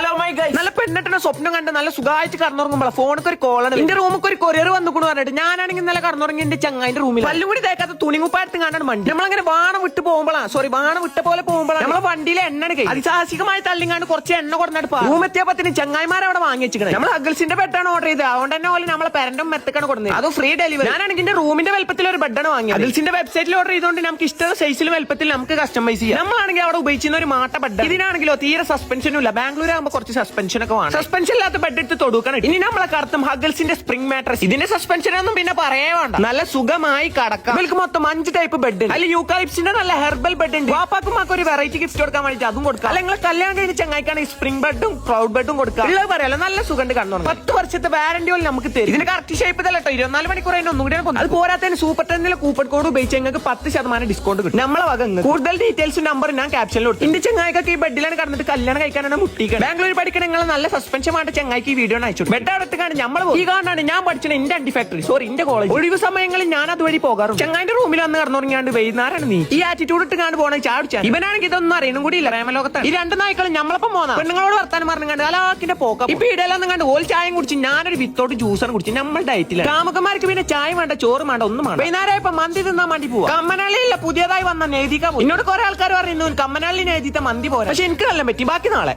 Hello my guys, നല്ല പെണ്ണിട്ട് സ്വപ്നം കണ്ട് നല്ല സുഖമായിട്ട് കടന്നുറങ്ങുമ്പോൾ ഫോണൊക്കെ ഒരു കോളാണ്. എന്റെ റൂമൊക്കെ ഒരു കൊറിയർ വന്നുകൊണ്ട് പറഞ്ഞിട്ട് ഞാനാണെങ്കിൽ ഇന്നലെ കടന്നുറങ്ങി എന്റെ ചങ്ങായിന്റെ റൂമിൽ പല്ലും കൂടി തേക്കാത്ത തുണിമുപ്പായിട്ട് കാണാൻ വണ്ടി നമ്മളങ്ങനെ വാണം വിട്ട് പോകുമ്പോഴാണ് വാണം വിട്ട പോലെ പോകുമ്പോഴാണ് നമ്മളെ വണ്ടിയിലെ എണ്ണ അതിസാഹസികമായി തള്ളിങ്ങാണ്ട് കുറച്ച് എണ്ണ കൊടുത്തിട്ട് റൂം എത്തിയപ്പത്തിന് ചങ്ങായിമാരെ അവിടെ വാങ്ങി വെച്ചിരിക്കണം. നമ്മൾ അഗൽസിന്റെ ബെഡാണ് ഓർഡർ ചെയ്തത്. അതുകൊണ്ട് തന്നെ പോലെ നമ്മളെ പേരന്റും മെത്തക്കാണ് കൊടുക്കുന്നത്. അത് ഫ്രീ ഡെലിവറി. ഞാനാണെങ്കിൽ എന്റെ റൂമിന്റെ വലുപ്പത്തിൽ ഒരു ബെഡാണ് വാങ്ങിയത്. അഗൽസിന്റെ വെബ്സൈറ്റിൽ ഓർഡർ ചെയ്തുകൊണ്ട് നമുക്ക് ഇഷ്ടമുള്ള സൈസിലും വലുപ്പത്തിൽ നമുക്ക് കസ്റ്റമൈസ് ചെയ്യാം. നമ്മളാണെങ്കിൽ അവിടെ ഉപയോഗിക്കുന്ന ഒരു മാട്ട ബെഡ്. ഇതിനാണെങ്കിലോ തീരെ സസ്പെൻഷനും ഇല്ല. ബാംഗ്ലൂർ ആകുമ്പോൾ കുറച്ച് സസ്പെൻഷൻ ഒക്കെ വേണം. സസ്പെൻഷൻ ഇല്ലാത്ത ബെഡ് എടുത്ത് തൊടുക്കണം. ഇനി നമ്മളെ കറുത്തും ഹഗൽസിന്റെ സ്പ്രിംഗ് മാട്രസ്. ഇതിന്റെ സസ്പെൻഷൻ ഒന്നും പിന്നെ പറയേ വേണ്ട. നല്ല സുഖമായി കടക്കാം. ഇതിൽക്ക് മൊത്തം 5 ടൈപ്പ് ബെഡ്. അതിൽ യൂക്കാലിപ്സിന്റെ നല്ല ഹെർബൽ ബെഡ് ഉണ്ട്. വാപ്പാക്കും ഒരു വെറൈറ്റി ഗിഫ്റ്റ് കൊടുക്കാൻ വേണ്ടി അതും കൊടുക്കാം. അല്ലെങ്കിൽ കല്യാണം കഴിഞ്ഞ് ചങ്ങായിക്കാണ് സ്പ്രിംഗ് ബെഡും ക്ലൗഡ് ബെഡും കൊടുക്കാം. ഉള്ളത് പറയാലോ, നല്ല സുഖം കണ്ടു. 10 വർഷത്തെ വാറന്റി നമുക്ക് തരും. ഇതിന് കറക്റ്റ് ഷേപ്പ് തല്ലോ 24 മണിക്കൂർ അതിന് ഒന്നും കൂടി അത് പോരാത്തതിന് സൂപ്പർ ടെന്നിലെ കൂപ്പൺ കോഡ് ഉപയോഗിച്ച് നിങ്ങൾക്ക് 10% ഡിസ്കൗണ്ട് കിട്ടും. നമ്മളെ വക കൂടുതൽ ഡീറ്റെയിൽസും നമ്പർ ഞാൻ ക്യാപ്ഷനിൽ കൊടുത്തു. എന്റെ ചങ്ങായിക്കൊക്കെ ഈ ബെഡിലാണ് കടന്നിട്ട് കല്യാണം കഴിക്കാനാണ് മുട്ടിക്കുന്നത്. ബാംഗ്ലൂർ പഠിക്കണ നിങ്ങൾ നല്ല സസ്പെൻഷൻ ആയിട്ട് ചങ്ങായിക്ക് ഈ വീഡിയോ അയച്ചു. ബെഡ് അടുത്ത് കാണാൻ നമ്മൾ ഈ കാണാണ് ഞാൻ പഠിച്ചത് എന്റെ അണ്ടി ഫാക്ടറി എന്റെ കോളേജ്. ഒഴിവ് സമയങ്ങളിൽ ഞാൻ അതുവഴി പോകാറുണ്ട്. ചങ്ങായിന്റെ റൂമിൽ വന്ന് കടന്നുറങ്ങിയാണ്ട് വൈകുന്നേരമാണ് നീ ഈ ആറ്റിറ്റ്യൂഡ് ഇട്ട് കാണാൻ പോകണേ ചാടിച്ചാൽ. ഇവനാണെങ്കിൽ ഇതൊന്നും അറിയണം കൂടി ഇല്ല. പ്രേമലോകത്താണ് ഈ 2 നായ്ക്കളും നമ്മളപ്പം പോന്നാ പെണ്ണുങ്ങളോട് വർത്താനം പറഞ്ഞു കണ്ട് അലാക്കിന്റെ പോക്ക. ഇപ്പൊ ഇടയിലൊന്നും കണ്ട് ഓൽ ചായം കുടിച്ച് ഞാനൊരു വിത്തോട്ട് ജ്യൂസാണ് കുടിച്ച്. നമ്മൾ ഡയറ്റില്ല. കാമുകന്മാർക്ക് പിന്നെ ചായ വേണ്ട, ചോറ് വേണ്ട, ഒന്നും വേണ്ട. വൈകുന്നേരം ഇപ്പൊ മന്തി തിന്നാൻ വേണ്ടി പോവാ. കമ്മനാളിയില്ല പുതിയതായി വന്ന നേതിക്കാൻ. എന്നോട് കുറെ ആൾക്കാർ പറയുന്നു കമ്മനാളിന് എഴുതിത്ത മന്തി പോരാ. പക്ഷെ എനിക്ക് നല്ല പറ്റി. ബാക്കി നാളെ